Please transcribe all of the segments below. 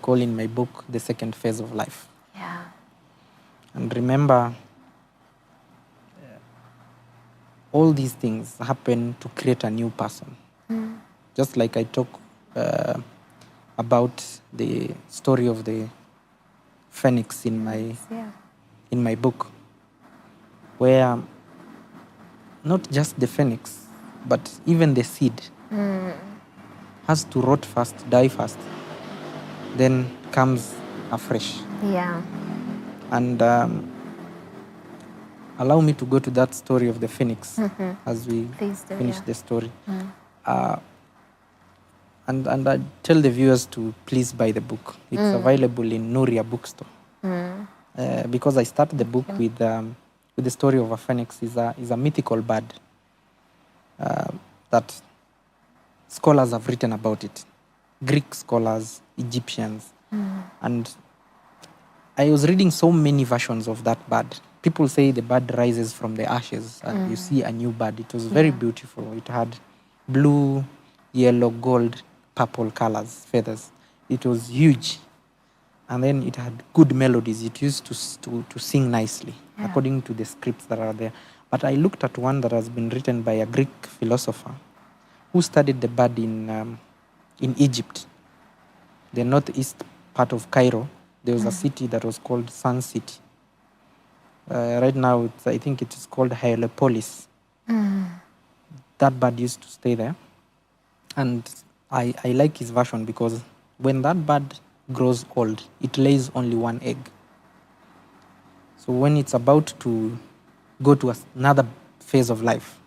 call in my book the second phase of life. Yeah. And remember, all these things happen to create a new person. Just like I talk about the story of the phoenix in my book, where not just the phoenix, but even the seed has to rot first, die first, then comes afresh. Yeah. And allow me to go to that story of the phoenix as we finish the story. And I tell the viewers to please buy the book. It's available in Nuria bookstore. Because I started the book with the story of a phoenix. Is a mythical bird that scholars have written about it. Greek scholars, Egyptians. And I was reading so many versions of that bird. People say the bird rises from the ashes and you see a new bird. It was very beautiful. It had blue, yellow, gold, purple colors, feathers. It was huge. And then it had good melodies. It used to sing nicely, according to the scripts that are there. But I looked at one that has been written by a Greek philosopher who studied the bird in Egypt, the northeast part of Cairo. There was a city that was called Sun City. Right now, I think it is called Heliopolis. That bird used to stay there. And I like his version because when that bird grows old, it lays only one egg. So when it's about to go to another phase of life,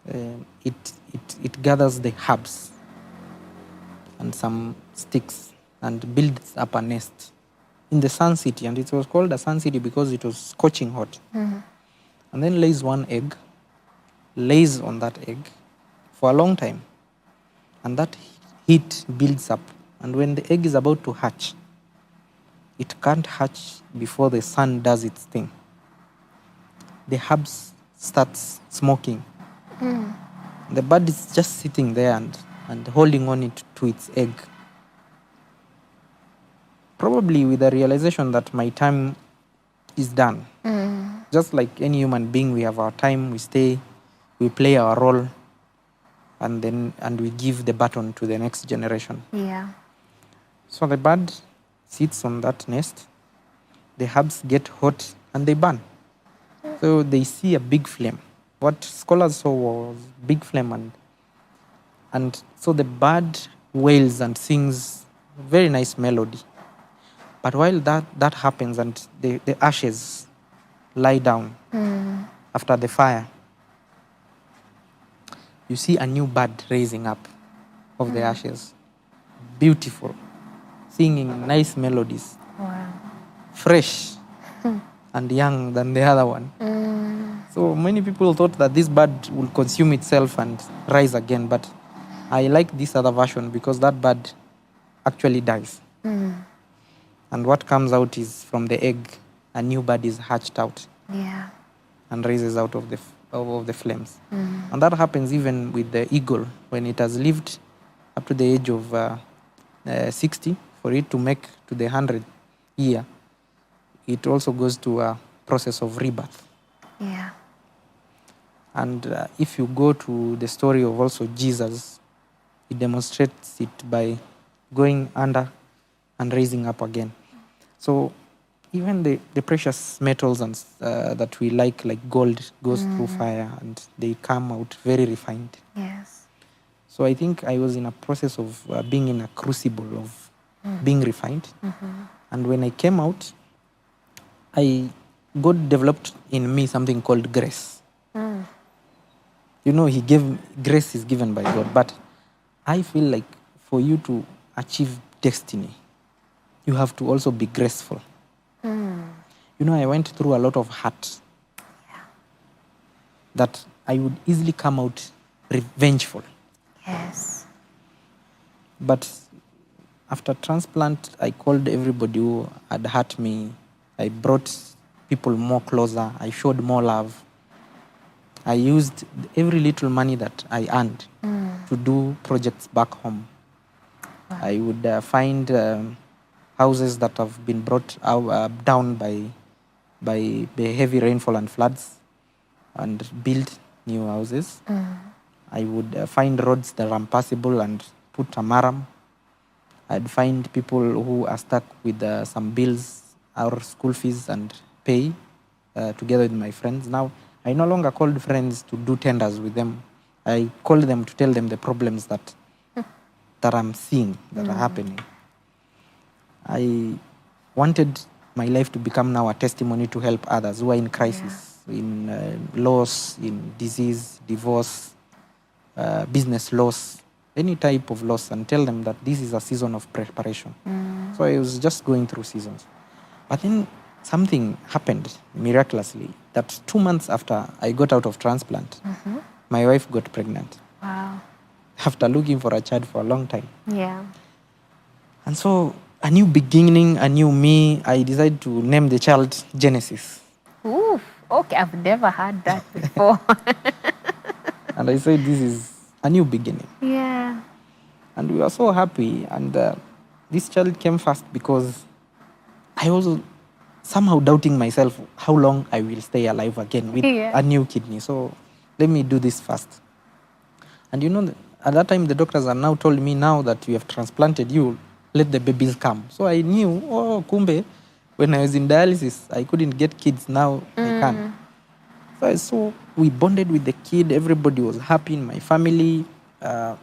it gathers the herbs and some sticks and builds up a nest in the Sun City. And it was called a Sun City because it was scorching hot. And then lays one egg, lays on that egg for a long time. And that heat builds up. And when the egg is about to hatch, it can't hatch before the sun does its thing. The herbs starts smoking. The bird is just sitting there and holding on to its egg. Probably with the realization that my time is done. Just like any human being, we have our time, we stay, we play our role, and we give the baton to the next generation. Yeah. So the bird sits on that nest, the herbs get hot and they burn. So they see a big flame. What scholars saw was big flame, and so the bird wails and sings a very nice melody. But while that happens and the ashes lie down after the fire, you see a new bird raising up of the ashes. Beautiful, singing nice melodies. Wow. Fresh and young than the other one. So many people thought that this bird will consume itself and rise again, but I like this other version because that bird actually dies. And what comes out is from the egg, a new bird is hatched out. Yeah. And raises out of the flames. And that happens even with the eagle. When it has lived up to the age of 60, for it to make to the 100th year, it also goes to a process of rebirth. Yeah. And if you go to the story of also Jesus, he demonstrates it by going under and raising up again. So even the precious metals and that we like gold, goes through fire and they come out very refined. Yes. So I think I was in a process of being in a crucible of being refined. And when I came out, God developed in me something called grace. You know, grace is given by God, but I feel like for you to achieve destiny, you have to also be graceful. You know, I went through a lot of hurt that I would easily come out revengeful. Yes. But after transplant, I called everybody who had hurt me. I brought people more closer. I showed more love. I used every little money that I earned to do projects back home. Wow. I would find houses that have been brought down by the heavy rainfall and floods and build new houses. I would find roads that are impassable and put a maram. I'd find people who are stuck with some bills or school fees and pay together with my friends. Now, I no longer called friends to do tenders with them. I called them to tell them the problems that I'm seeing, that are happening. I wanted my life to become now a testimony to help others who are in crisis, in loss, in disease, divorce, business loss, any type of loss, and tell them that this is a season of preparation. So I was just going through seasons. But then something happened miraculously that 2 months after I got out of transplant, my wife got pregnant. Wow. After looking for a child for a long time. Yeah. And so a new beginning, a new me, I decided to name the child Genesis. Ooh, okay, I've never heard that before. And I said, this is a new beginning. Yeah. And we were so happy. And this child came first because I was somehow doubting myself how long I will stay alive again with a new kidney. So let me do this first. And you know, at that time, the doctors are now told me now that we have transplanted you, let the babies come. So I knew, oh, kumbe, when I was in dialysis, I couldn't get kids. Now I can. So we bonded with the kid. Everybody was happy in my family. And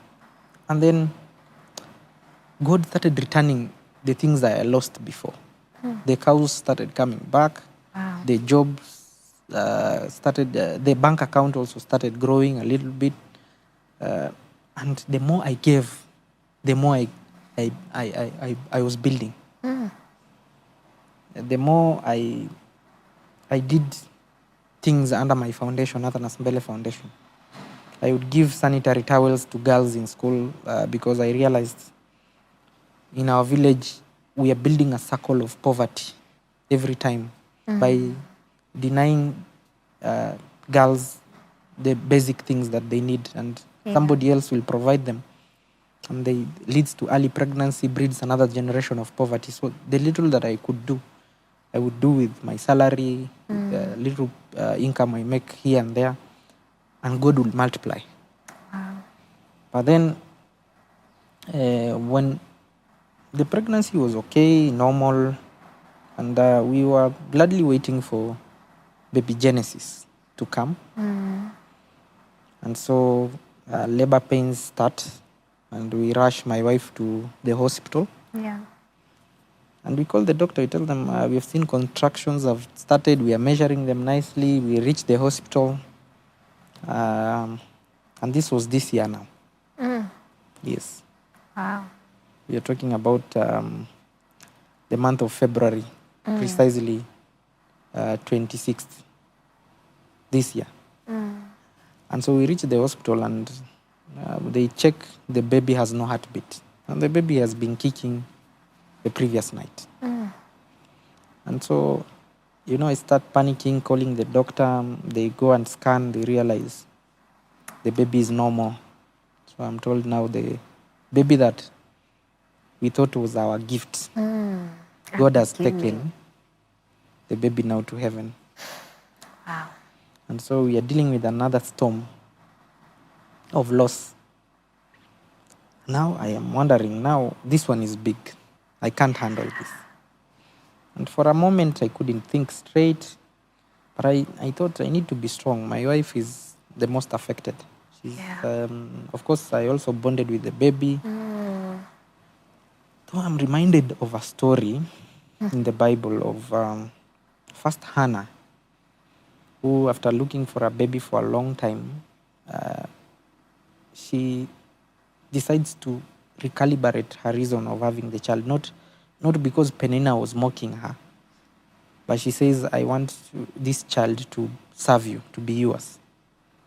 then God started returning the things that I lost before. The cows started coming back. Wow. The jobs started, the bank account also started growing a little bit. And the more I gave, the more I was building. The more I did things under my foundation, Athanas Mbele Foundation. I would give sanitary towels to girls in school because I realized in our village we are building a circle of poverty every time by denying girls the basic things that they need, and somebody else will provide them. And they leads to early pregnancy, breeds another generation of poverty. So the little that I could do, I would do with my salary, with the little income I make here and there, and God will multiply. Wow. But then when the pregnancy was okay, normal, and we were gladly waiting for baby Genesis to come. And so labor pains start, and we rush my wife to the hospital. Yeah. And we call the doctor, we tell them, we have seen contractions have started, we are measuring them nicely. We reach the hospital. And this was this year now. Yes. Wow. We are talking about the month of February, precisely 26th this year. And so we reach the hospital and they check the baby has no heartbeat. And the baby has been kicking the previous night. And so, you know, I start panicking, calling the doctor. They go and scan, they realize the baby is normal. So I'm told now the baby that we thought was our gift, God has taken the baby now to heaven. Wow. And so we are dealing with another storm of loss. Now I am wondering, now this one is big. I can't handle this. And for a moment I couldn't think straight, but I thought I need to be strong. My wife is the most affected. She's, of course, I also bonded with the baby. So I'm reminded of a story in the Bible of first Hannah, who after looking for a baby for a long time, she decides to recalibrate her reason of having the child, not because Penina was mocking her, but she says, I want this child to serve you, to be yours.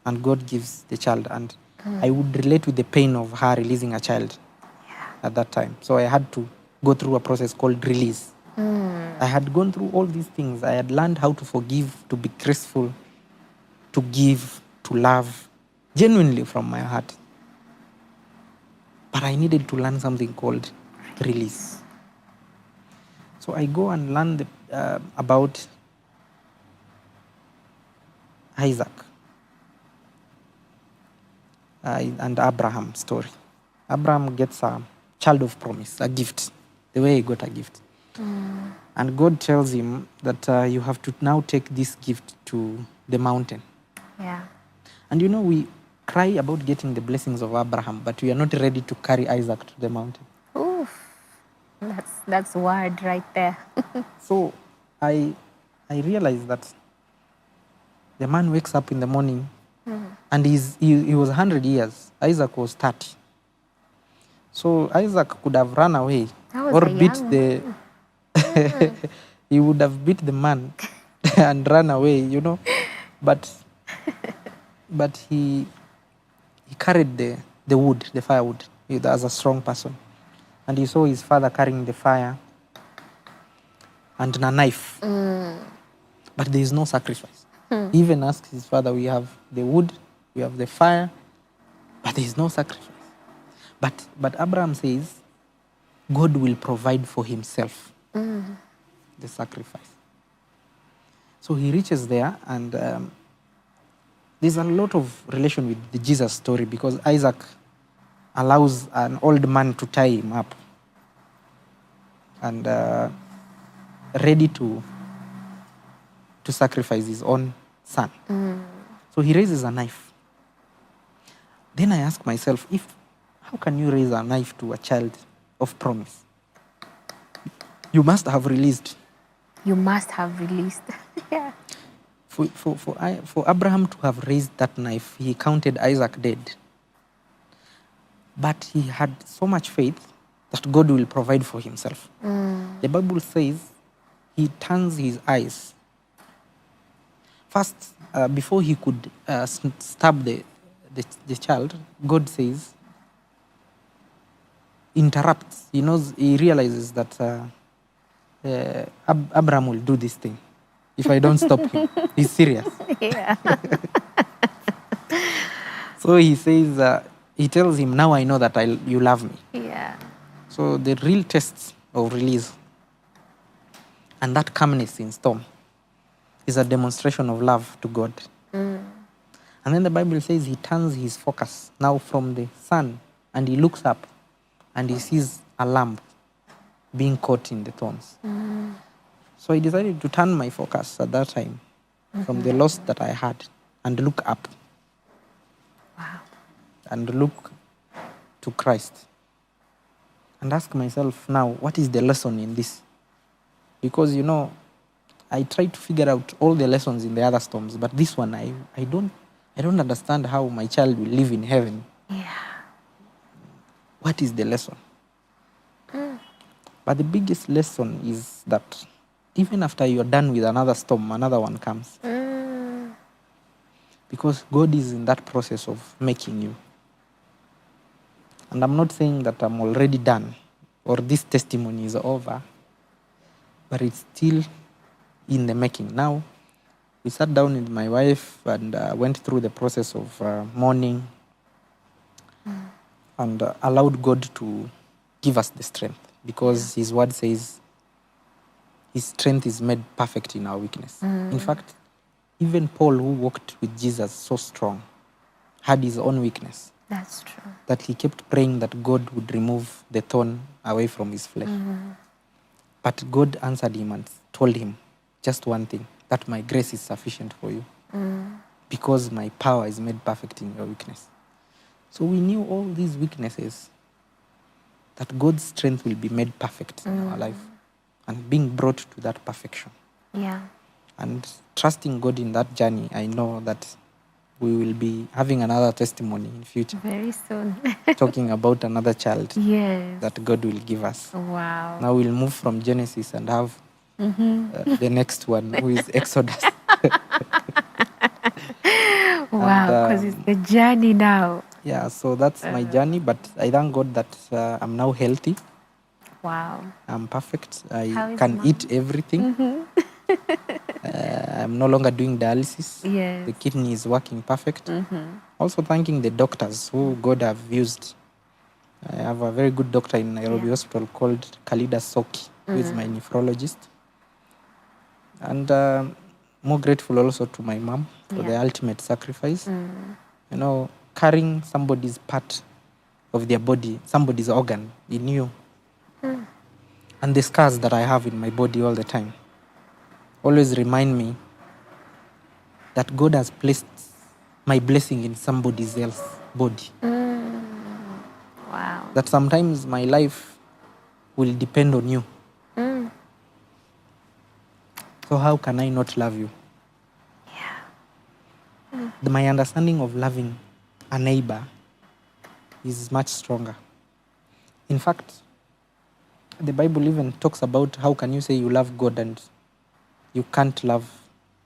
And God gives the child. And I would relate with the pain of her releasing a child at that time. So I had to go through a process called release. I had gone through all these things. I had learned how to forgive, to be graceful, to give, to love, genuinely from my heart. But I needed to learn something called release. So I go and learn about Isaac and Abraham's story. Abraham gets a child of promise, a gift, the way he got a gift. And God tells him that you have to now take this gift to the mountain. Yeah. And we cry about getting the blessings of Abraham, but we are not ready to carry Isaac to the mountain. Oof. That's word right there. So I realized that the man wakes up in the morning and he was 100 years. Isaac was 30. So Isaac could have run away That was or a beat young the... he would have beat the man and run away, But he carried the wood, the firewood, as a strong person. And he saw his father carrying the fire and a knife. But there is no sacrifice. He even asked his father, we have the wood, we have the fire, but there is no sacrifice. But Abraham says, God will provide for himself the sacrifice. So he reaches there, and there's a lot of relation with the Jesus story, because Isaac allows an old man to tie him up and ready to sacrifice his own son. So he raises a knife. Then I ask myself, how can you raise a knife to a child of promise? You must have released. You must have released. Yeah. For Abraham to have raised that knife, he counted Isaac dead. But he had so much faith that God will provide for himself. The Bible says he turns his eyes. First, before he could stab the child, God says, interrupts. He realizes that Abraham will do this thing if I don't stop him. He's serious. Yeah. So he says, he tells him, now I know that you love me. Yeah. So the real test of release and that calmness in storm is a demonstration of love to God. And then the Bible says he turns his focus now from the sun, and he looks up and he sees a lamb being caught in the thorns. So I decided to turn my focus at that time from the loss that I had and look up. Wow. And look to Christ and ask myself now, what is the lesson in this? Because, I try to figure out all the lessons in the other storms, but this one, I don't understand how my child will live in heaven. Yeah. What is the lesson? But the biggest lesson is that even after you're done with another storm, another one comes. Because God is in that process of making you. And I'm not saying that I'm already done or this testimony is over, but it's still in the making. Now, we sat down with my wife and went through the process of mourning and allowed God to give us the strength, because his word says his strength is made perfect in our weakness. In fact, even Paul, who walked with Jesus so strong, had his own weakness. That's true. That he kept praying that God would remove the thorn away from his flesh. But God answered him and told him just one thing, that my grace is sufficient for you, because my power is made perfect in your weakness. So we knew all these weaknesses, that God's strength will be made perfect in our life and being brought to that perfection. Yeah. And trusting God in that journey, I know that we will be having another testimony in future. Very soon. Talking about another child Yes. that God will give us. Wow. Now we'll move from Genesis and have the next one, who is Exodus. Wow, because it's the journey now. Yeah, so that's my journey, but I thank God that I'm now healthy. Wow. I'm perfect. How I is can mom? eat everything. I'm no longer doing dialysis. Yes. The kidney is working perfect. Also thanking the doctors who God have used I have a very good doctor in Nairobi Hospital called Kalida Soki, who is my nephrologist. And more grateful also to my mom for the ultimate sacrifice. You know, carrying somebody's part of their body, somebody's organ in you. And the scars that I have in my body all the time always remind me that God has placed my blessing in somebody else's body. Wow. That sometimes my life will depend on you. So how can I not love you? My understanding of loving a neighbor is much stronger. In fact, the Bible even talks about how can you say you love God and you can't love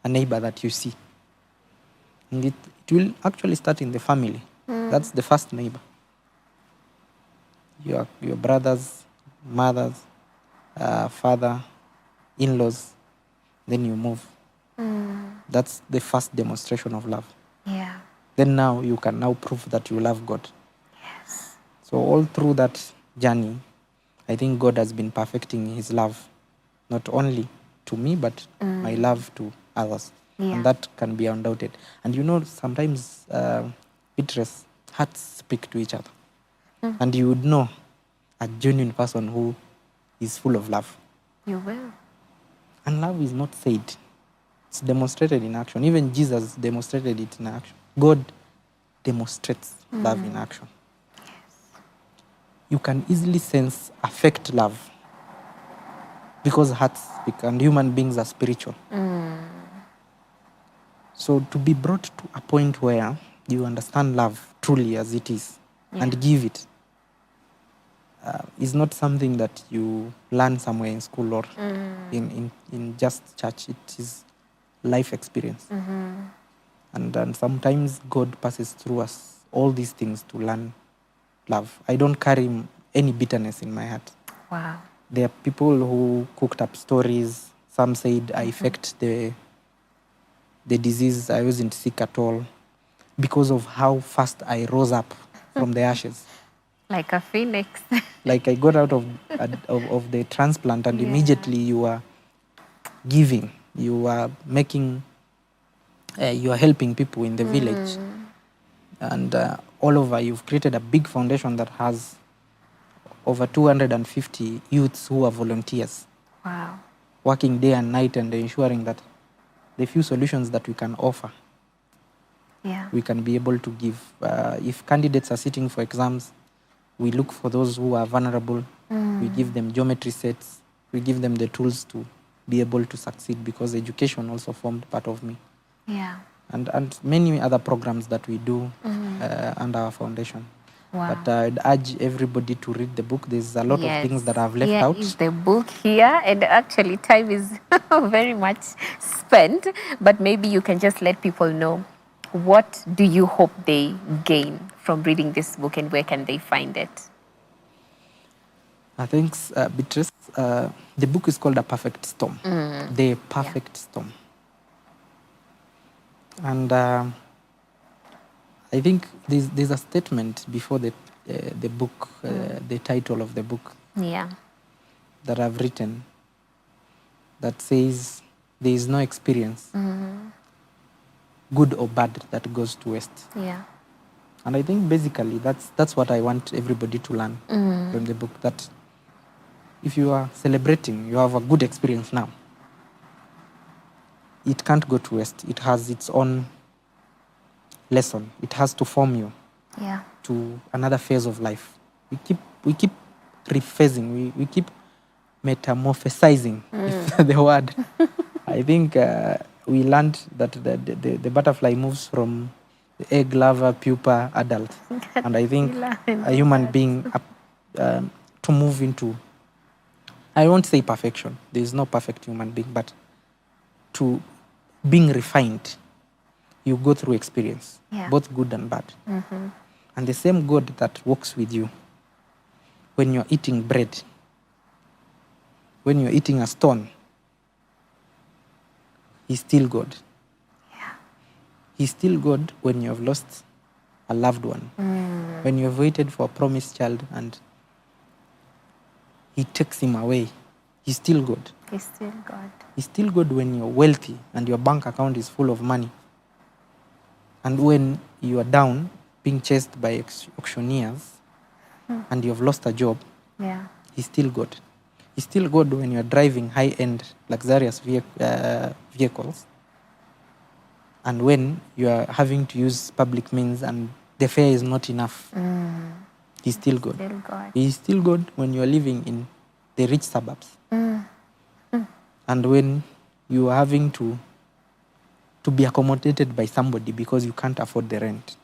a neighbor that you see. And it will actually start in the family. That's the first neighbor. Your brothers, mothers, father, in-laws, then you move. That's the first demonstration of love. Yeah. Then now you can now prove that you love God. Yes. So all through that journey, I think God has been perfecting his love, not only to me, but my love to others. Yeah. And that can be undoubted. And you know, sometimes Beatrice, hearts speak to each other. And you would know a genuine person who is full of love. You will. And love is not said. It's demonstrated in action. Even Jesus demonstrated it in action. God demonstrates love in action. You can easily sense affect love because hearts speak and human beings are spiritual. So to be brought to a point where you understand love truly as it is and give it is not something that you learn somewhere in school or in just church. It is life experience. And sometimes God passes through us all these things to learn love. I don't carry any bitterness in my heart. Wow. There are people who cooked up stories. Some said I faked the disease. I wasn't sick at all because of how fast I rose up from the ashes. Like a phoenix. Like I got out of the transplant and immediately you are giving. You are making, you are helping people in the village. And all over, you've created a big foundation that has over 250 youths who are volunteers. Wow. Working day and night and ensuring that the few solutions that we can offer, we can be able to give. If candidates are sitting for exams, we look for those who are vulnerable. We give them geometry sets. We give them the tools to be able to succeed because education also formed part of me. Yeah. And many other programs that we do under our foundation. Wow. But I'd urge everybody to read the book. There's a lot of things that I've left out. Is the book here, and actually time is very much spent, but maybe you can just let people know, what do you hope they gain from reading this book and where can they find it? Thanks, Beatrice. The book is called A Perfect Storm. The Perfect Storm. And I think there's a statement before the book, the title of the book that I've written that says there is no experience, good or bad, that goes to waste. Yeah. And I think basically that's what I want everybody to learn from the book, that if you are celebrating, you have a good experience now, it can't go to waste. It has its own lesson. It has to form you to another phase of life. We keep rephasing. We keep metamorphosizing, is the word. I think we learned that the butterfly moves from the egg, larva, pupa, adult. And I think a human being to move into, I won't say perfection. There is no perfect human being, but to being refined, you go through experience, both good and bad. And the same God that walks with you when you're eating bread, when you're eating a stone, he's still God. He's still God when you have lost a loved one. When you have waited for a promised child and he takes him away, he's still good. He's still God. He's still good when you're wealthy and your bank account is full of money. And when you are down, being chased by auctioneers, and you've lost a job, Yeah. he's still good. He's still good when you're driving high-end, luxurious vehicles, and when you are having to use public means and the fare is not enough. He's still good. Still God. He's still good when you're living in the rich suburbs. And when you are having to be accommodated by somebody because you can't afford the rent,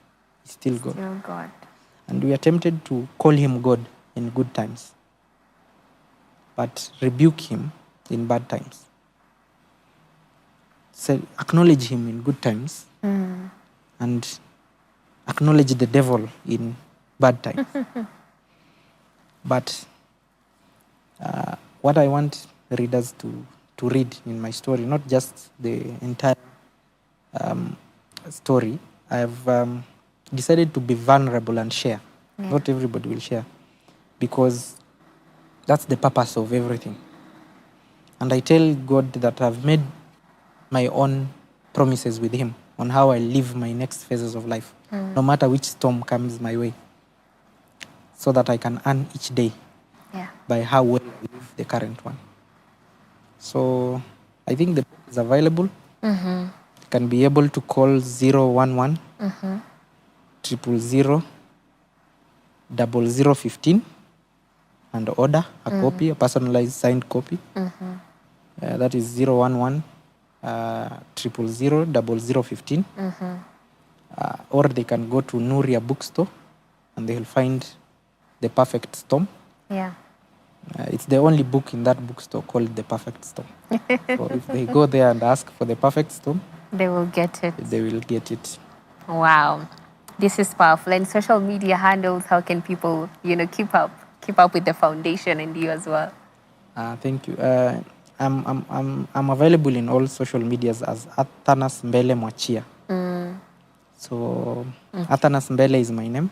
he's still good. Still God. And we are tempted to call him God in good times, but rebuke him in bad times. So acknowledge him in good times and acknowledge the devil in bad times. But what I want readers to read in my story, not just the entire story, I've decided to be vulnerable and share. Yeah. Not everybody will share, because that's the purpose of everything. And I tell God that I've made my own promises with him on how I live my next phases of life, no matter which storm comes my way, so that I can earn each day Yeah. by how well I live the current one. So I think the book is available. You can be able to call 011 000 0015 and order a copy, a personalized signed copy. That is 011 000 0015. Or they can go to Nuria Bookstore and they'll find The Perfect Storm. Yeah. It's the only book in that bookstore called The Perfect Storm. So if they go there and ask for The Perfect Storm, They will get it. they will get it. Wow. This is powerful. And social media handles, how can people, keep up with the foundation and you as well? Thank you. I'm available in all social medias as Athanas Mbele Mwachia. So Athanas Mbele is my name.